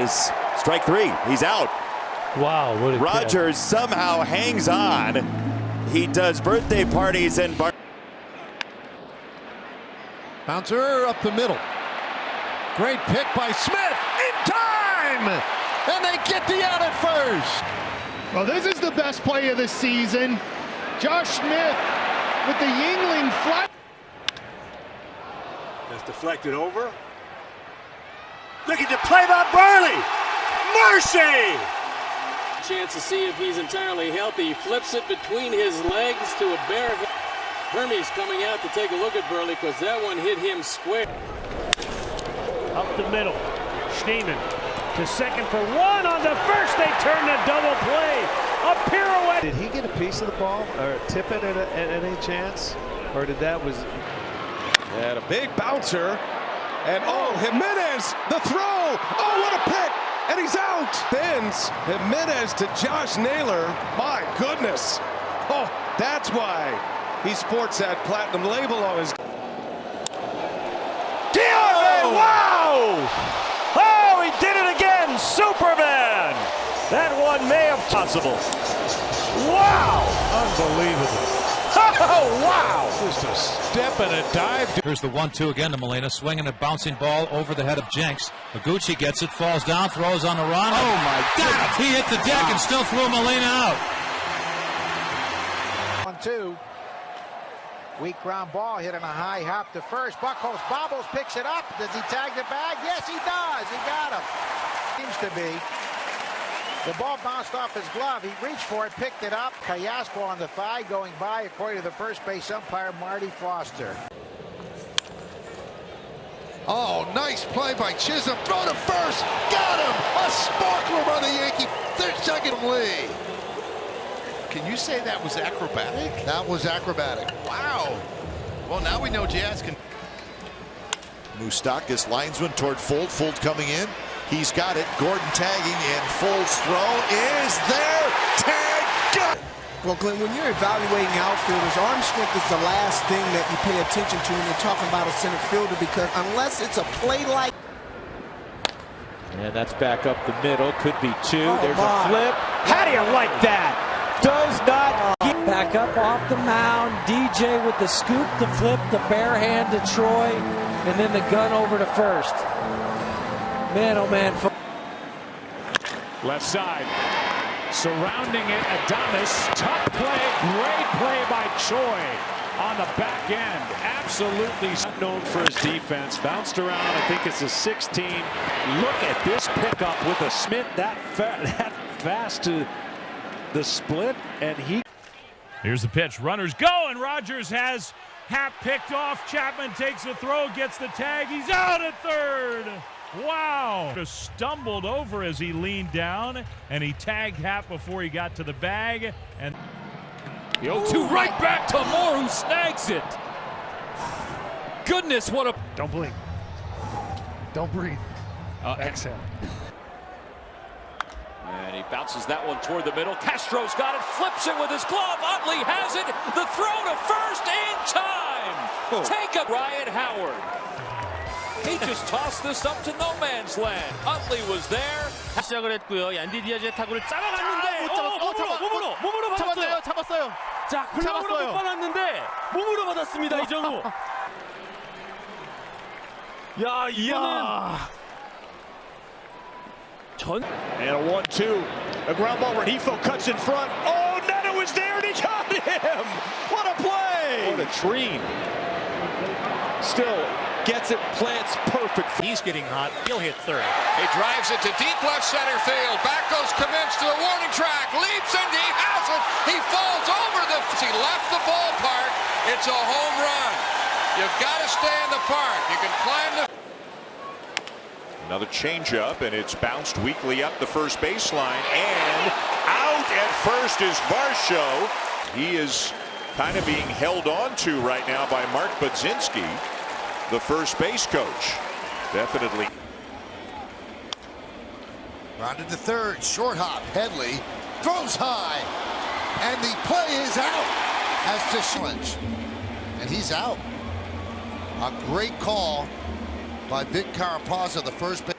is strike three. He's out. Wow, what a Rogers somehow hangs on. He does birthday parties and Bouncer up the middle. Great pick by Smith in time! And they get the out at first. Well, this is the best play of the season. Josh Smith with the Yingling fly. That's deflected over. Looking to play by Burley. Mercy! Chance to see if he's entirely healthy. He flips it between his legs to a bare. Hermes coming out to take a look at Burley because that one hit him square. Up the middle. Schneemann to second for one. On the first, they turn a double play. A pirouette. Did he get a piece of the ball or tip it at any chance? Or did that was... And a big bouncer. And oh, Jimenez, the throw. Oh, what a pick. And he's out. Bends Jimenez to Josh Naylor. My goodness. Oh, that's why he sports that platinum label on his. Oh! Wow! Oh, he did it again! Superman! That one may have possible. Wow! Unbelievable. Oh, wow! Just a step and a dive. Here's the 1-2 again to Molina, swinging a bouncing ball over the head of Jenks. Maguchi gets it, falls down, throws on the run. Oh, my God! He hit the deck and still threw Molina out. 1-2. Weak ground ball hit on a high hop to first. Buckholz bobbles, picks it up. Does he tag the bag? Yes, he does. He got him. Seems to be. The ball bounced off his glove. He reached for it, picked it up. Kayaspo on the thigh, going by, according to the first base umpire, Marty Foster. Oh, nice play by Chisholm. Throw to first. Got him. A sparkler by the Yankee. Third second lead. Can you say that was acrobatic? That was acrobatic. Wow. Well, now we know Jazz can. Moustakas linesman toward Fold. Fold coming in. He's got it. Gordon tagging, and Fold's throw is there. Tag. Got it. Well, Glenn, when you're evaluating outfielders, arm strength is the last thing that you pay attention to when you're talking about a center fielder, because unless it's a play like. And that's back up the middle. Could be two. There's my. a flip. How do you like that? Does not get back up off the mound. DJ with the scoop, the flip, the bare hand to Troy, and then the gun over to first. Man, oh man. Left side. Surrounding it, Adames. Tough play. Great play by Choi on the back end. Absolutely known for his defense. Bounced around. I think it's a 16. Look at this pickup with a Smith that fast to the split, and he. Here's the pitch. Runners go, and Rogers has Happ picked off. Chapman takes the throw, gets the tag. He's out at third. Wow. Just stumbled over as he leaned down, and he tagged Happ before he got to the bag. And the 0-2 right back to Moore, who snags it. Goodness, what a. Don't blink. Don't breathe. Exhale. And he bounces that one toward the middle. Castro's got it, flips it with his glove. Utley has it. The throw to first in time. Take up Ryan Howard. He just tossed this up to no man's land. Utley was there. 시작을 했고요. 얀디 디아즈의 타구를 잡아갔는데 못 잡았어요. 몸으로 받았어요. 잡았어요. 자, 글러브로 못 받았는데 몸으로 받았습니다. 이정우. 야, 이거는 And a 1-2. A ground ball. Renifo cuts in front. Oh, Neto was there and he got him. What a play. What a tree. Still gets it, plants perfect. He's getting hot. He'll hit third. He drives it to deep left center field. Back goes Kamenz to the warning track. Leaps and he has it. He falls over the. He left the ballpark. It's a home run. You've got to stay in the park. You can climb the. Another changeup, and it's bounced weakly up the first baseline, and out at first is Varsho. He is kind of being held on to right now by Mark Budzinski, the first base coach. Definitely. Rounded to third, short hop. Headley throws high, and the play is out as to Schlinch, and he's out. A great call by Vic Carapazza, the first base.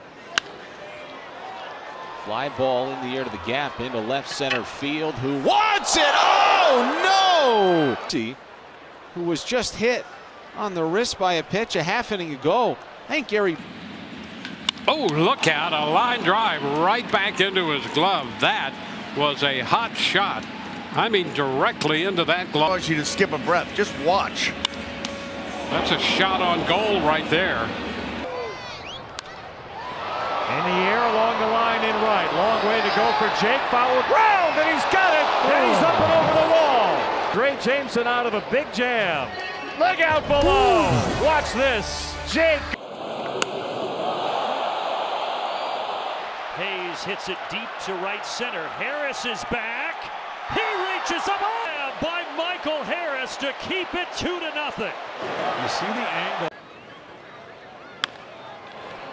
Fly ball in the air to the gap into left center field. Who wants it? Oh no! Who was just hit on the wrist by a pitch a half inning ago. I think Gary. Oh, look out, a line drive right back into his glove. That was a hot shot. I mean, directly into that glove. I want you to skip a breath. Just watch. That's a shot on goal right there. In the air along the line in right. Long way to go for Jake. Foul ground, and he's got it. And he's up and over the wall. Dre Jameson out of a big jam. Leg out below. Watch this. Jake. Hayes hits it deep to right center. Harris is back. He reaches up by Michael Harris to keep it 2-0. You see the angle.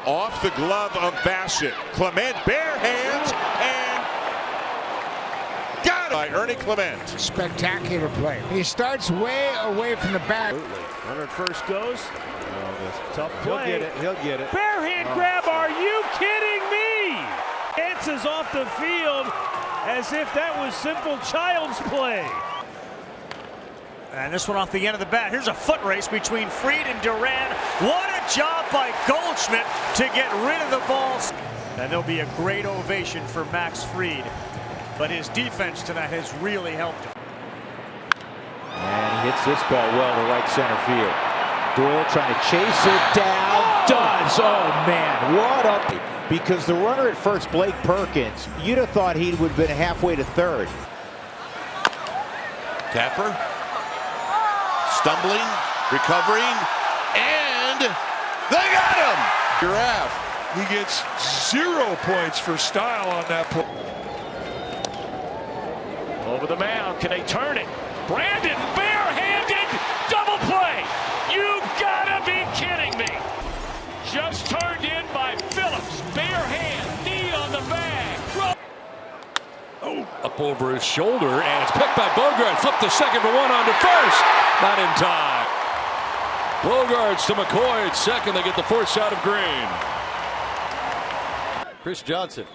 Off the glove of Bassett. Clement, bare hands, and got it by Ernie Clement. Spectacular play. He starts way away from the bat. Runner at first goes. Tough play. He'll get it. He'll get it. Bare hand grab. Are you kidding me? Dances off the field as if that was simple child's play. And this one off the end of the bat. Here's a foot race between Fried and Duran. What a job by Goldschmidt to get rid of the ball. And there'll be a great ovation for Max Fried. But his defense tonight has really helped him. And he hits this ball well to right center field. Doyle trying to chase it down. Does. Oh, man. What up? Because the runner at first, Blake Perkins, you'd have thought he would have been halfway to third. Tapper. Stumbling, recovering, and they got him! Giraffe. He gets 0 points for style on that play. Over the mound. Can they turn it? Brandon barehanded double play. You've got to be kidding me. Just turned in by Phillips. Bare hand, knee on the bag. Oh, up over his shoulder, and it's picked by Bogart. Flipped the second for one on to first. Not in time. Bogarts to McCoy at second. They get the force out of Green. Chris Johnson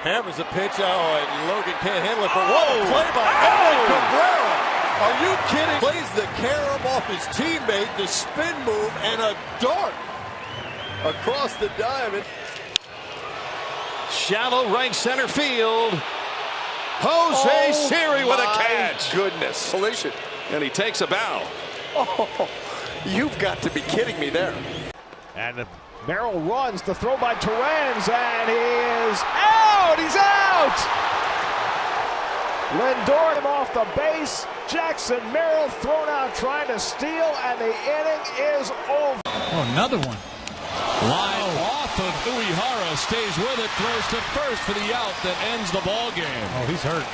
hammers a pitch. Oh, and Logan can't handle it. But what a play by Edwin Cabrera. Are you kidding? Plays the carom off his teammate, the spin move, and a dart across the diamond. Shallow right center field. Jose Siri with a catch. Goodness. Collision. And he takes a bow. Oh, you've got to be kidding me there. And Merrill runs. The throw by Torrens, and he is out. He's out. Lindor off the base. Jackson Merrill thrown out trying to steal, and the inning is over. Oh, another one. Line off of Uehara, stays with it, throws to first for the out that ends the ball game. Oh, he's hurt.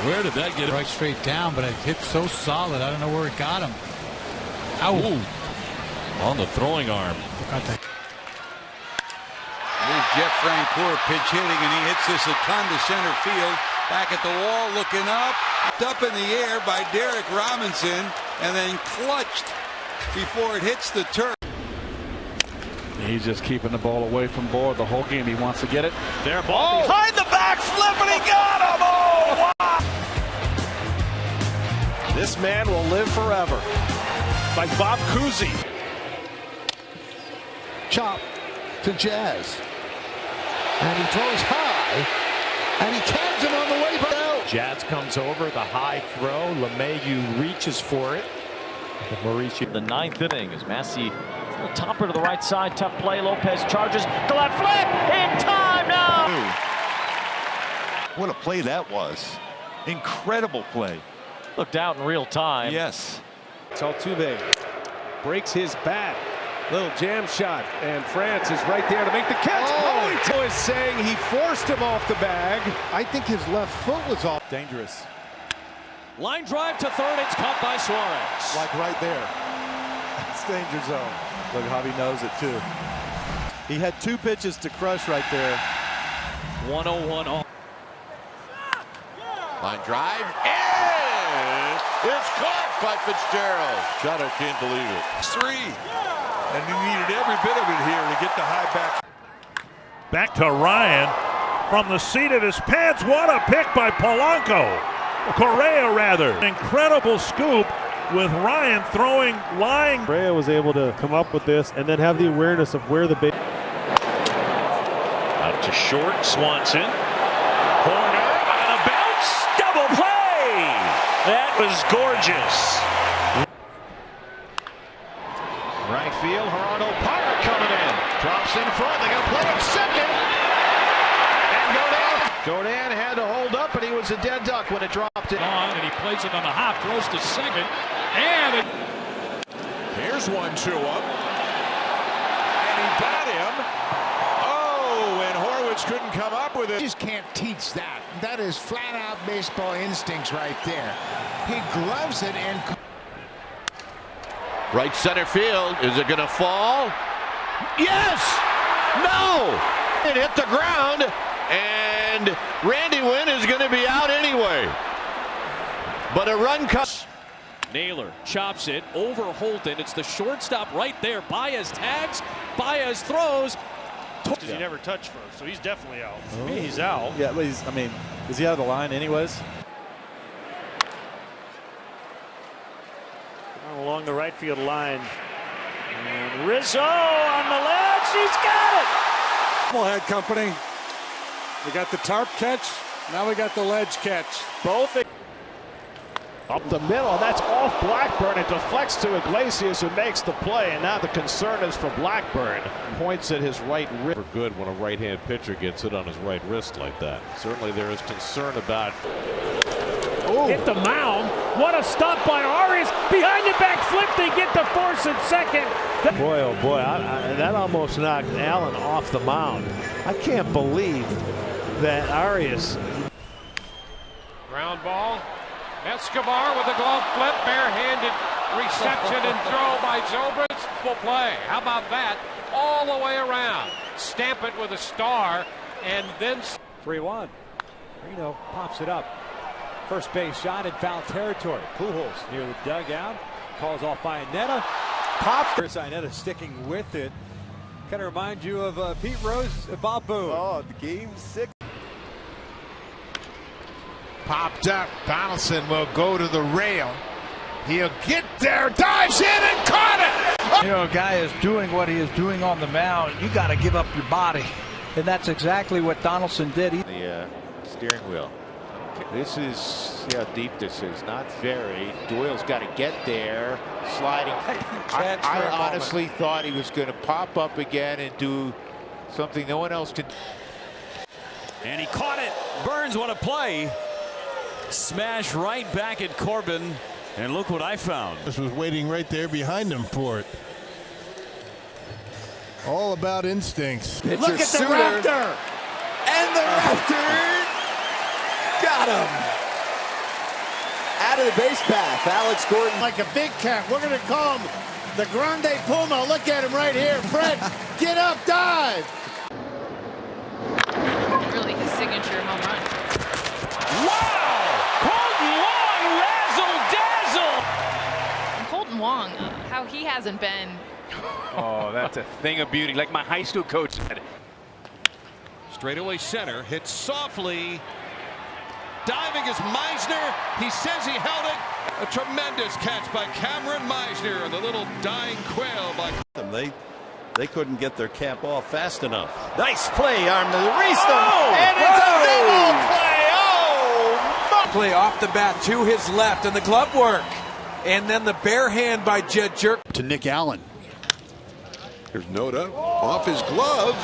Where did that get him? Right straight down, but it hit so solid. I don't know where it got him. Ow. Ooh. On the throwing arm. There's Jeff Francoeur pitch hitting, and he hits this a ton to center field. Back at the wall, looking up in the air by Derek Robinson, and then clutched before it hits the turf. He's just keeping the ball away from Bohr the whole game. He wants to get it. Their ball Behind the back flip, and he got him! Oh, wow! This man will live forever. Like Bob Cousy. Chop to Jazz. And he throws high. And he tags him on the way out. Jazz comes over, the high throw. LeMahieu reaches for it. The ninth inning is Massey, topper to the right side, tough play. Lopez charges, the left flip in time now. What a play that was. Incredible play. Looked out in real time. Yes. It's Altuve breaks his bat. Little jam shot, and France is right there to make the catch. Oh, is saying he forced him off the bag. I think his left foot was off. Dangerous. Line drive to third. It's caught by Suarez. Like right there. It's danger zone. Look, Javi knows it too. He had 2 pitches to crush right there. 101 off. Line drive, and it's caught by Fitzgerald. Shot, I can't believe it. 3. And he needed every bit of it here to get the high back. Back to Ryan. from the seat of his pants. What a pick by Correa rather. Incredible scoop with Ryan throwing, lying. Correa was able to come up with this and then have the awareness of where the base. Out to short, Swanson. Corner on a bounce, double play. That was gorgeous. Right field, Gerardo Parra coming in. Drops in front, they're going to play him second. And Godin had to hold up, and he was a dead duck when it dropped in. And he plays it on a hop, throws to second. And here's one to him. And he got him. Oh, and Horwitz couldn't come up with it. You just can't teach that. That is flat out baseball instincts right there. He gloves it and... Right center field. Is it going to fall? Yes! No! It hit the ground, and Randy Wynn is going to be out anyway. But a run comes. Naylor chops it over Holton. It's the shortstop right there. Baez tags. Baez throws. He never touched first, so he's definitely out. Oh. He's out. Yeah, but is he out of the line anyways? Along the right field line. And Rizzo on the ledge. He's got it. Head company. We got the tarp catch. Now we got the ledge catch. Both. Up the middle. That's off Blackburn. It deflects to Iglesias, who makes the play. And now the concern is for Blackburn. Points at his right wrist. Good when a right-hand pitcher gets it on his right wrist like that. Certainly there is concern about. Hit the mound. What a stop by Arias. Behind the back flip. They get the force at second. Boy, oh boy, that almost knocked Allen off the mound. I can't believe that Arias. Ground ball. Escobar with a glove flip, barehanded reception and throw by Zobrist. Will play. How about that? All the way around. Stamp it with a star, and then 3-1. Reno pops it up. First base shot in foul territory. Pujols near the dugout. Calls off Iannetta. Pops. Iannetta sticking with it. Kind of remind you of Pete Rose and Bob Boone. Oh, game 6. Popped up. Donaldson will go to the rail. He'll get there, dives in and caught it. You know, a guy is doing what he is doing on the mound. You got to give up your body. And that's exactly what Donaldson did. The steering wheel. This is, see how deep this is. Not very. Doyle's got to get there. Sliding. I honestly thought he was going to pop up again and do something no one else could. And he caught it. Burns, what a play. Smash right back at Corbin. And look what I found. This was waiting right there behind him for it. All about instincts. Look at the Raptor. And the Raptor got him. Out of the base path. Alex Gordon. Like a big cat. We're going to call him the Grande Puma. Look at him right here. Fred, get up, dive. Really his signature home run. Wow! Colton Wong razzle-dazzle! And Colton Wong, how he hasn't been. Oh, that's a thing of beauty, like my high school coach said. Straightaway center, hits softly. Diving is Meisner. He says he held it. A tremendous catch by Cameron Meisner. The little dying quail by. They couldn't get their cap off fast enough. Nice play, Armstrong. And it's a double play. Oh! Play off the bat to his left, and the glove work. And then the bare hand by Jed Jerk. To Nick Allen. Here's Noda off his glove.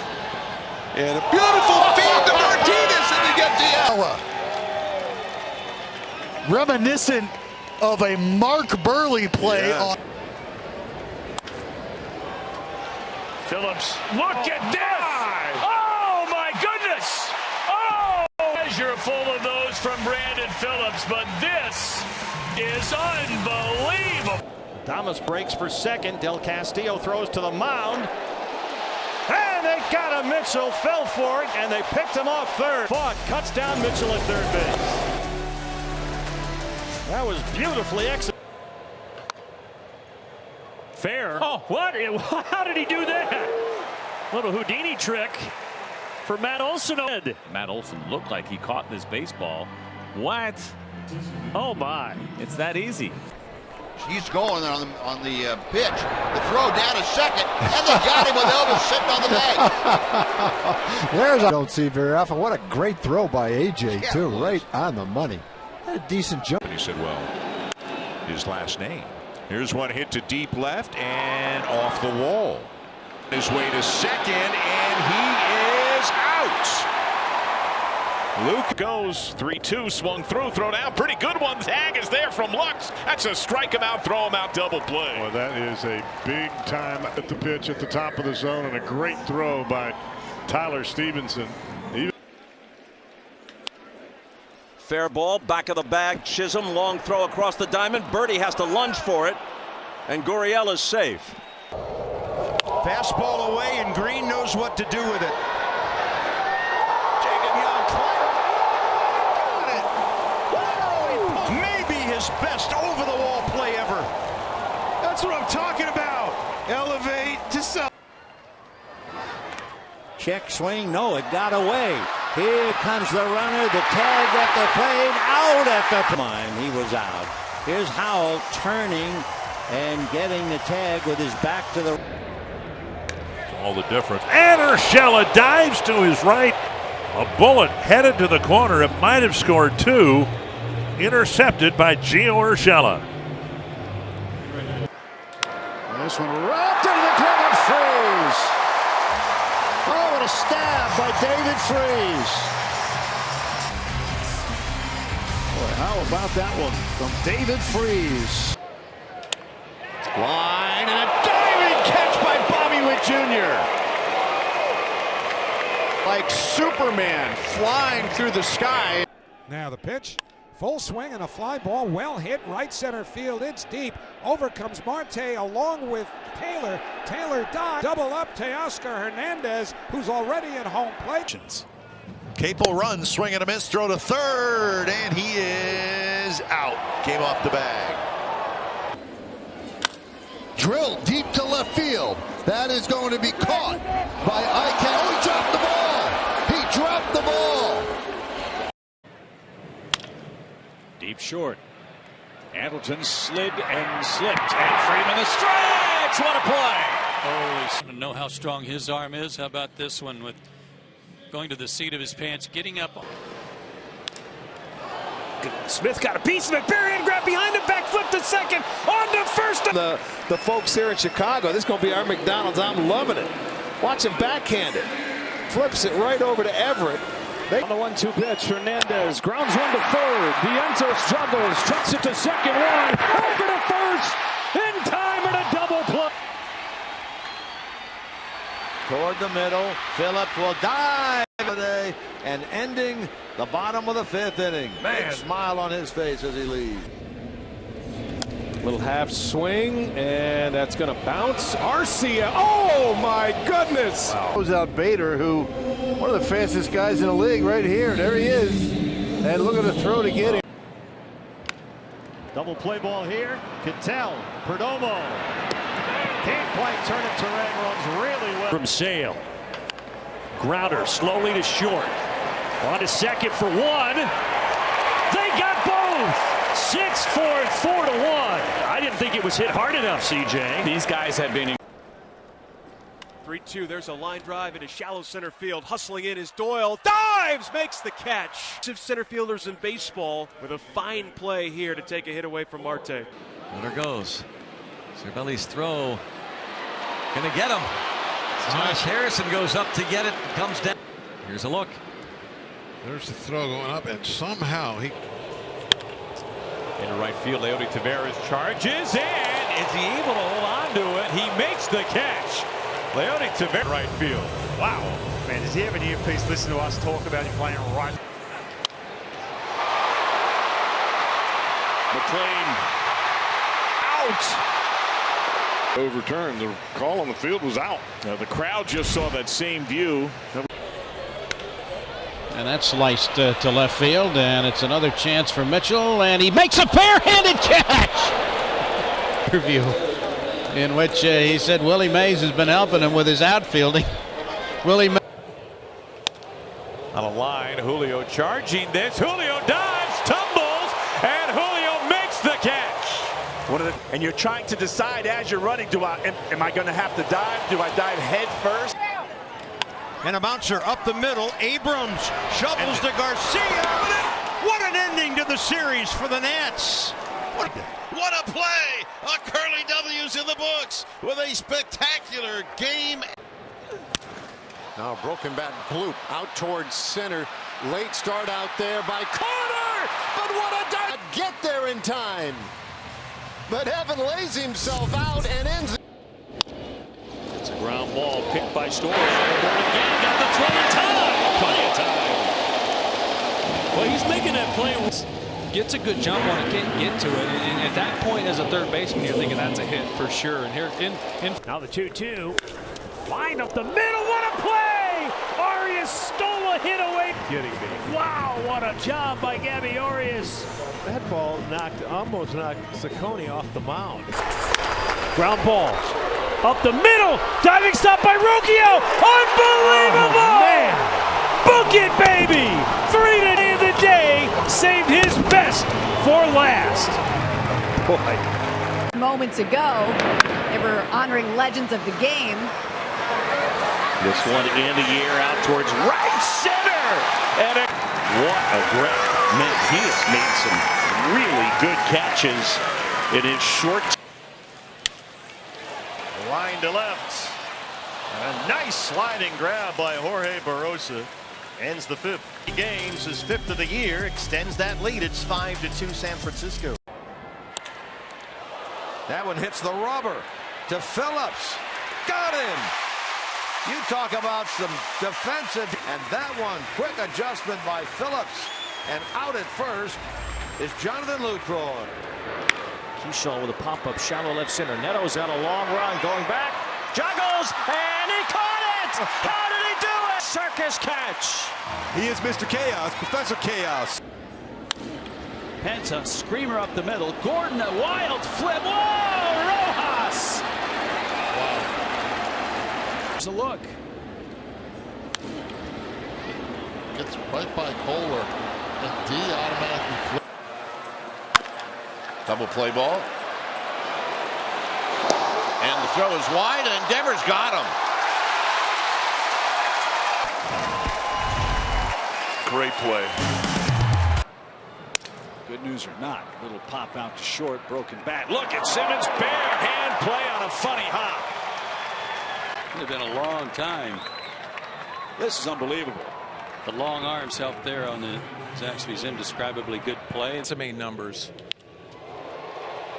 And a beautiful feed to Martinez, and they get the out. Reminiscent of a Mark Burley play on. Phillips, look at this! Oh my goodness! Oh, measure full of those from Brandon Phillips, but this is unbelievable. Thomas breaks for second. Del Castillo throws to the mound. And they got him. Mitchell fell for it, and they picked him off third. Fogg cuts down Mitchell at third base. That was beautifully executed. Fair. Oh, what? How did he do that? Little Houdini trick for Matt Olson. Matt Olson looked like he caught this baseball. What? Oh my! It's that easy. He's going on the pitch. The throw down to second, and they got him with Elvis sitting on the bag. There's I don't see very often. What a great throw by AJ too, right on the money. Had a decent jump. And he said, well, his last name. Here's one hit to deep left and off the wall. His way to second, and he is out. Luke goes 3-2, swung through, thrown out. Pretty good one. Tag is there from Lux. That's a strike him out, throw him out, double play. Well, that is a big time at the pitch at the top of the zone, and a great throw by Tyler Stevenson. Fair ball, back of the bag. Chisholm, long throw across the diamond. Birdie has to lunge for it, and Gurriel is safe. Fastball away, and Green knows what to do with it. Best over-the-wall play ever. That's what I'm talking about. Elevate to sell. Check swing. No, it got away. Here comes the runner. The tag at the plate. Out at the line. He was out. Here's Howell turning and getting the tag with his back to the. All the difference. And Urshela dives to his right. A bullet headed to the corner. It might have scored two. Intercepted by Gio Urshela. This one wrapped into the glove of Freese. Oh, what a stab by David Freese. Boy, how about that one from David Freese? Line and a diving catch by Bobby Witt Jr. Like Superman flying through the sky. Now the pitch. Full swing and a fly ball, well hit, right center field. It's deep. Over comes Marte along with Taylor. Taylor dives. Double up Teoscar Hernandez, who's already at home plate. Capel runs, swing and a miss, throw to third, and he is out. Came off the bag. Drilled deep to left field. That is going to be caught by Eichel. Oh, he dropped the ball. He dropped the ball. Deep short. Andleton slid and slipped. And Freeman the stretch. What a play. Oh, know how strong his arm is. How about this one with going to the seat of his pants, getting up. Smith got a piece of it. Barry grab behind him. Back flip to second. On to first. The folks here in Chicago, this is going to be our McDonald's. I'm loving it. Watch him backhand it. Flips it right over to Everett. On the 1-2 pitch, Hernandez grounds one to third. Viento struggles, trucks it to second, one over to first, in time, and a double play. Toward the middle, Phillips will dive today and ending the bottom of the fifth inning. Big smile on his face as he leaves. Little half swing, and that's going to bounce. Arcia, oh my goodness! Close out Bader, who one of the fastest guys in the league right here. There he is. And look at the throw to get him. Double play ball here. Cattell, Perdomo. Can't quite turn it. Turang runs really well. From Sale. Grounder slowly to short. On to second for one. They got both. 6-4, 4-1. I didn't think it was hit hard enough, CJ. These guys have been. 3-2. There's a line drive into shallow center field. Hustling in is Doyle. Dives, makes the catch. Center fielders in baseball with a fine play here to take a hit away from Marte. Runner goes. Cervelli's throw. Gonna get him. Josh Harrison goes up to get it. Comes down. Here's a look. There's the throw going up, and somehow he. In right field, Leody Taveras charges, and is he able to hold on to it? He makes the catch. Leody Taveras, right field. Wow. Man, does he have an earpiece? Listen to us talk about him playing right. McLean out. Overturned. The call on the field was out. The crowd just saw that same view. And that's sliced to left field, and it's another chance for Mitchell, and he makes a barehanded catch. Interview in which he said Willie Mays has been helping him with his outfielding. Willie Mays. On a line, Julio charging this. Julio dives, tumbles, and Julio makes the catch. And you're trying to decide as you're running, am I going to have to dive? Do I dive head first? And a bouncer up the middle. Abrams shovels to Garcia. What an ending to the series for the Nats. What a play! A Curly W's in the books with a spectacular game. Now a broken bat bloop out towards center. Late start out there by Carter, but what a dive! Get there in time. But Evan lays himself out and ends. It's a ground ball picked by Story. Again, got the throw in time. Plenty of time. Well, he's making that play. Gets a good jump on it, can't get to it. And at that point, as a third baseman, you're thinking that's a hit for sure. And here, now the 2-2. Line up the middle. What a play! Arias stole a hit away. Kidding me. Wow, what a job by Gabby Arias. That ball almost knocked Ciccone off the mound. Ground ball. Up the middle. Diving stop by Rocchio. Unbelievable! Oh, man. Book it, baby! 3 to end the day. Saved his best for last. Boy. Moments ago, they were honoring legends of the game. This one to end the year out towards right center. And what a great man. He has made some really good catches in his short. Line to left. A nice sliding grab by Jorge Barosa. Ends the 5th. Games, his 5th of the year, extends that lead. It's 5-2 San Francisco. That one hits the rubber to Phillips. Got him. You talk about some defensive. And that one, quick adjustment by Phillips. And out at first is Jonathan Lucroy. Keyshawn with a pop-up shallow left center. Neto's on a long run going back. Juggles, and he caught it! How did he do it? Circus catch. He is Mr. Chaos, Professor Chaos. Pence a screamer up the middle. Gordon a wild flip. Whoa, Rojas! Wow. There's a look. Gets right by Kohler. And D automatically flips. Double play ball. And the throw is wide, and Devers got him. Great play. Good news or not, little pop out to short, broken bat. Look at Simmons, bare hand play on a funny hop. Could have been a long time. This is unbelievable. The long arms helped there on the Zaxby's indescribably good play. It's main numbers.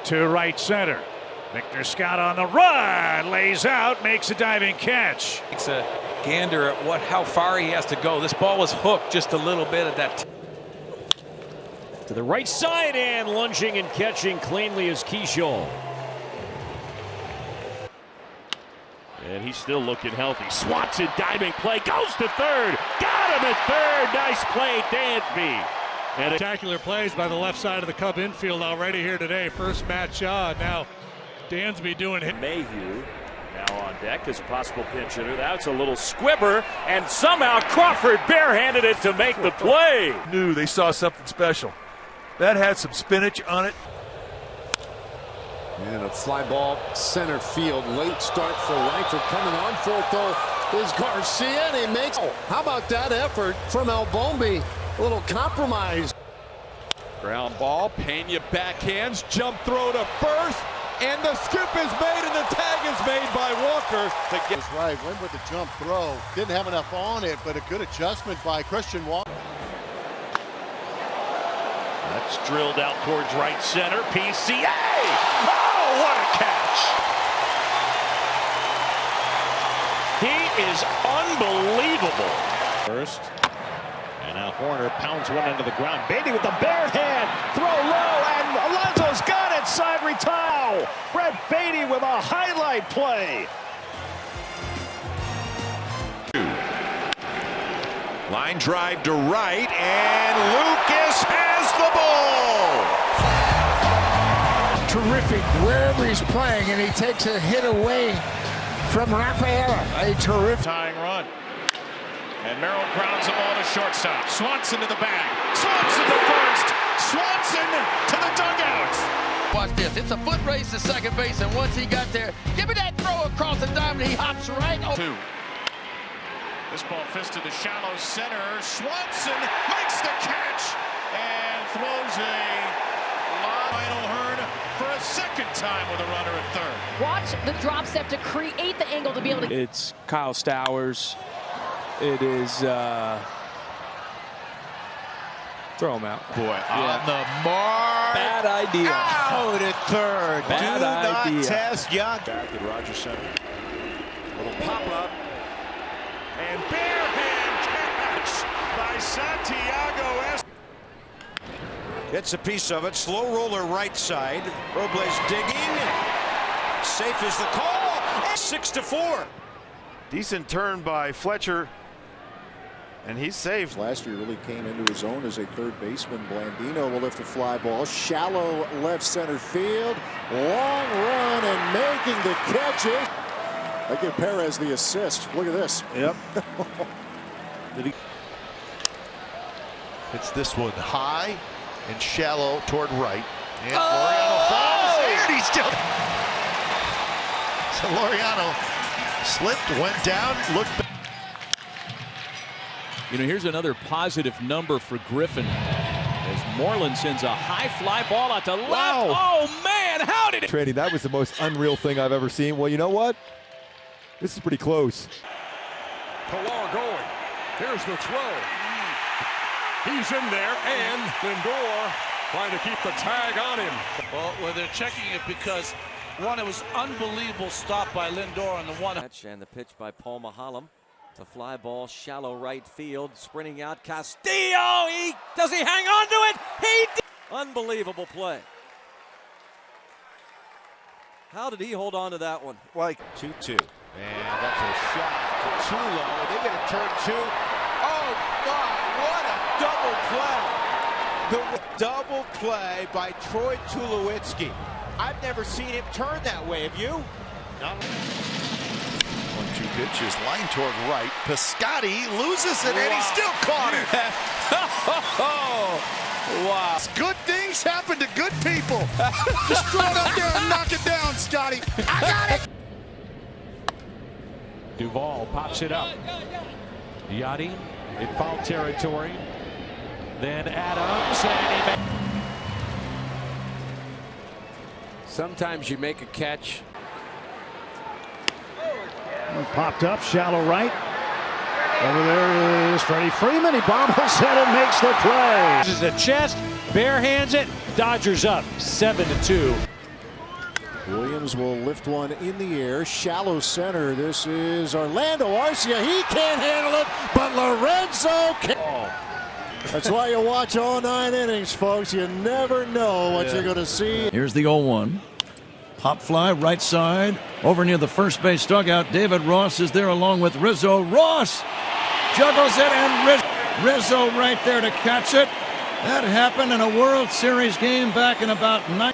To right center. Victor Scott on the run, lays out, makes a diving catch. Makes a gander at how far he has to go. This ball was hooked just a little bit at that. To the right side, and lunging and catching cleanly is Keyshawn. And he's still looking healthy. Swats it, diving play, goes to third. Got him at third. Nice play, Dansby. And spectacular plays by the left side of the Cub infield already here today. First Matt Shaw, now Dansby doing it. Mayhew now on deck as a possible pinch hitter. That's a little squibber, and somehow Crawford barehanded it to make the play. Knew they saw something special. That had some spinach on it. And a fly ball center field. Late start for Langford. Coming on fourth though is Garcia, and he makes. How about that effort from Albombi? A little compromise. Ground ball, Pena backhands, jump throw to first, and the scoop is made, and the tag is made by Walker. That's right, went with the jump throw. Didn't have enough on it, but a good adjustment by Christian Walker. That's drilled out towards right center. PCA! Oh, what a catch! He is unbelievable. First. And now Horner pounds one into the ground. Beatty with the bare hand. Throw low, and Alonso's got it. Side retire. Brett Beatty with a highlight play. Line drive to right, and Lucas has the ball. Terrific wherever he's playing, and he takes a hit away from Rafaela. A terrific tying run. And Merrill grounds the ball to shortstop. Swanson to the bag. Swanson to first. Swanson to the dugout. Watch this. It's a foot race to second base, and once he got there, give me that throw across the diamond. He hops right over. Two. This ball fisted to shallow center. Swanson makes the catch and throws a final Hearn for a second time with a runner at third. Watch the drop step to create the angle to be able to. It's Kyle Stowers. It is throw him out. Boy, on the mark. Bad idea. Out at third. Bad Do idea. not test Young. Back at Rogers Center. Little pop up. And bare hand catch by Santiago S. Gets a piece of it. Slow roller right side. Robles digging. Safe is the call. 6-4. Decent turn by Fletcher. And he's safe. Last year really came into his own as a third baseman. Blandino will lift a fly ball. Shallow left center field. Long run and making the catches. I give Perez the assist. Look at this. Yep. Hits this one high and shallow toward right. And Laureano falls. And he's still. So Laureano slipped, went down, looked back. You know, here's another positive number for Griffin as Moreland sends a high fly ball out to left. Wow. Oh, man, how did it? Training, that was the most unreal thing I've ever seen. Well, you know what? This is pretty close. Pilar going. Here's the throw. He's in there, and Lindor trying to keep the tag on him. Well, they're checking it because, one, it was unbelievable stop by Lindor on the one. And the pitch by Paul Mahalam. The fly ball, shallow right field, sprinting out. Castillo, does he hang on to it? He did. Unbelievable play. How did he hold on to that one? Like 2-2. And that's a shot to Tulo. They're going to turn two. Oh, my, what a double play. The double play by Troy Tulowitzki. I've never seen him turn that way. Have you? No. 1-2 pitches, line toward right. Piscotti loses it, and he still caught it. Wow. Good things happen to good people. Just throw it up there and knock it down, Scotty. I got it. Duvall pops it up. Yachty in foul territory. Then Adams, and Sometimes you make a catch. Popped up, shallow right. Over there is Freddie Freeman. He bobbles it and makes the play. This is a chest, barehands it. Dodgers up 7-2. Williams will lift one in the air. Shallow center. This is Orlando Arcia. He can't handle it, but Lorenzo can. That's why you watch all 9 innings, folks. You never know what you're going to see. Here's the 0-1. Pop fly right side over near the first base dugout. David Ross is there along with Rizzo. Ross juggles it, and Rizzo right there to catch it. That happened in a World Series game back in about 9.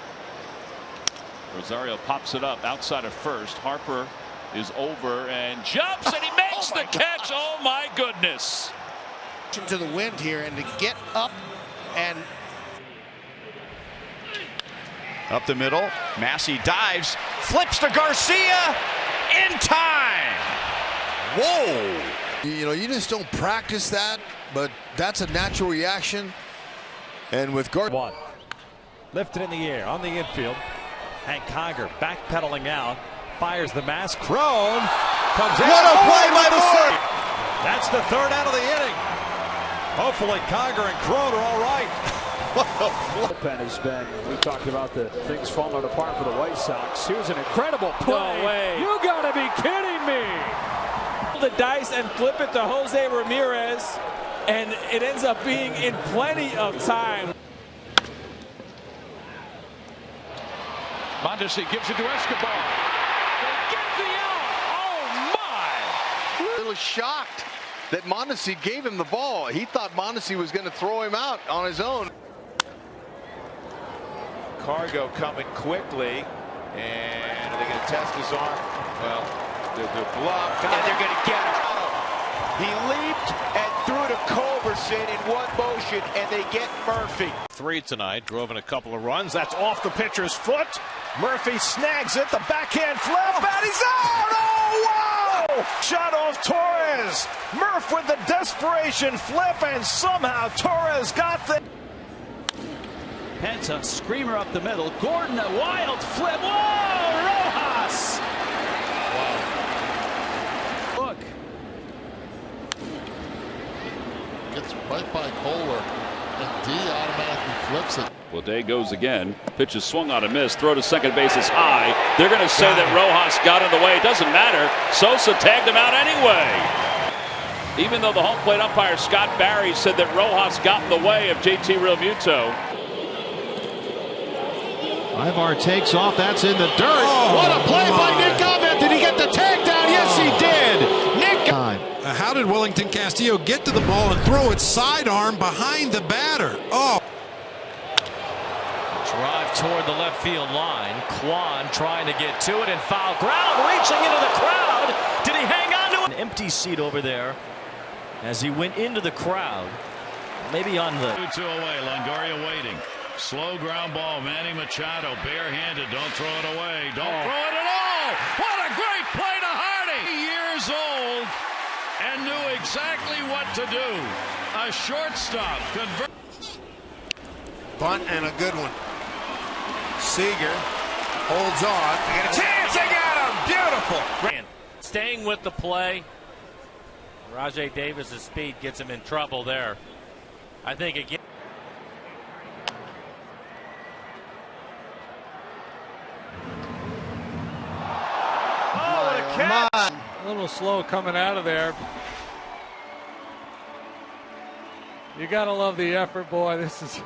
Rosario pops it up outside of first. Harper is over and jumps, and he makes the catch. Oh, my goodness. To the wind here, and to get up and Up the middle, Massey dives, flips to Garcia in time. Whoa! You know, you just don't practice that, but that's a natural reaction. And with one, lifted in the air on the infield. Hank Conger backpedaling out, fires the mask. Crone comes in. What a play by the third! That's the third out of the inning. Hopefully Conger and Crone are all right. Bullpen has been, we talked about the things falling apart for the White Sox. Here's an incredible play. No way. You gotta be kidding me. The dice and flip it to Jose Ramirez, and it ends up being in plenty of time. Mondesi gives it to Escobar. They get the out. Oh my! A little shocked that Mondesi gave him the ball. He thought Mondesi was going to throw him out on his own. Cargo coming quickly, and are they going to test his arm? Well, they're bluffed, and they're going to get him. He leaped and threw to Culberson in one motion, and they get Murphy. 3 tonight, drove in a couple of runs. That's off the pitcher's foot. Murphy snags it, the backhand flip, and he's out! Oh, wow! Shot off Torres. Murph with the desperation flip, and somehow Torres got the... Pence, a screamer up the middle. Gordon, a wild flip. Whoa! Rojas! Wow. Look. Gets right by Kohler, and D automatically flips it. Well, Day goes again. Pitch is swung on a miss. Throw to second base is high. They're going to say that Rojas got in the way. It doesn't matter. Sosa tagged him out anyway. Even though the home plate umpire, Scott Barry, said that Rojas got in the way of JT Realmuto. Ivar takes off. That's in the dirt. Oh, what a play by Nick Ahmed. Did he get the tag down? Yes, he did. Nick. How did Wellington Castillo get to the ball and throw its sidearm behind the batter? Oh. Drive toward the left field line. Kwan trying to get to it and foul ground, reaching into the crowd. Did he hang on to it? An empty seat over there as he went into the crowd. Maybe on the 2-2 away. Longoria waiting. Slow ground ball. Manny Machado barehanded. Don't throw it away. Don't throw it at all. What a great play to Hardy. Years old and knew exactly what to do. A shortstop. Bunt and a good one. Seager holds on. They get a chance. They got him. Beautiful. Staying with the play. Rajai Davis' speed gets him in trouble there. I think again. A little slow coming out of there. You gotta love the effort, boy. This is